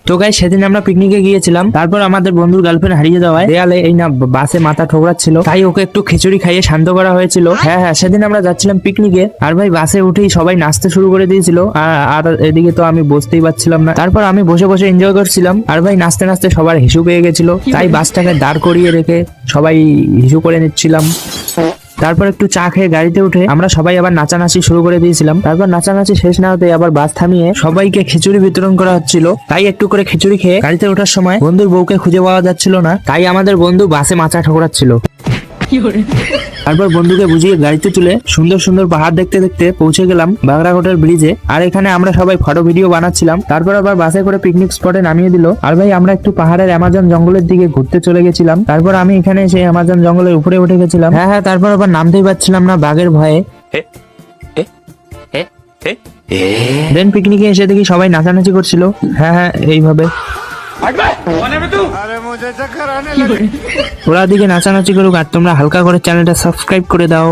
তো গাইস সেদিন আমরা পিকনিকে গিয়েছিলাম, তারপর আমাদের বন্ধুর গার্লফ্রেন্ড হারিয়ে যাওয়ায় দেয়ালে এই না বাসে মাথা ঠোকরাচ্ছিল, তাই ওকে একটু খিচুড়ি খাইয়ে শান্ত করা হয়েছিল। হ্যাঁ সেদিন আমরা যাচ্ছিলাম পিকনিকে, আর ভাই বাসে উঠেই সবাই নাচতে শুরু করে দিয়েছিল, আর এদিকে তো আমি বসতেই পারছিলাম না। তারপর আমি বসে বসে এনজয় করছিলাম, আর ভাই নাচতে নাচতে সবার হিসু পেয়ে গেছিল, তাই বাসটাকে দাঁড় করিয়ে রেখে সবাই হিসু করে নিচ্ছিলাম। তারপর একটু চা খেয়ে গাড়িতে উঠে আমরা সবাই আবার নাচানাচি শুরু করে দিয়েছিলাম। তারপর নাচানাচি শেষ না হতে আবার বাস থামিয়ে সবাইকে খিচুড়ি বিতরণ করা হচ্ছিল, তাই একটু করে খিচুড়ি খেয়ে গাড়িতে ওঠার সময় বন্ধুর বউকে খুঁজে পাওয়া যাচ্ছিল না, তাই আমাদের বন্ধু বাসে মাথা ঠোকরাচ্ছিল। তারপর বন্ধুকে বুঝিয়ে গাড়িতে তুলে সুন্দর সুন্দর পাহাড় দেখতে দেখতে পৌঁছে গেলাম বাগরাকোটের ব্রিজে, আর এখানে আমরা সবাই ফটো ভিডিও বানাচ্ছিলাম। তারপর আবার বাসে করে পিকনিক স্পটে নামিয়ে দিল, আর ভাই আমরা একটু পাহাড়ের অ্যামাজন জঙ্গলের দিকে ঘুরতে চলে গেছিলাম। তারপর আমি এখানে সেই অ্যামাজন জঙ্গলের উপরে উঠে গেছিলাম। হ্যাঁ তারপর আবার নামতেই পারছিলাম না বাঘের ভয়ে। দেন পিকনিকে এসে দেখি সবাই নাচানাচি করছিল। হ্যাঁ এইভাবে ওরা দিকে নাচানাচি করুক, আর তোমরা হালকা করে চ্যানেলটা সাবস্ক্রাইব করে দাও।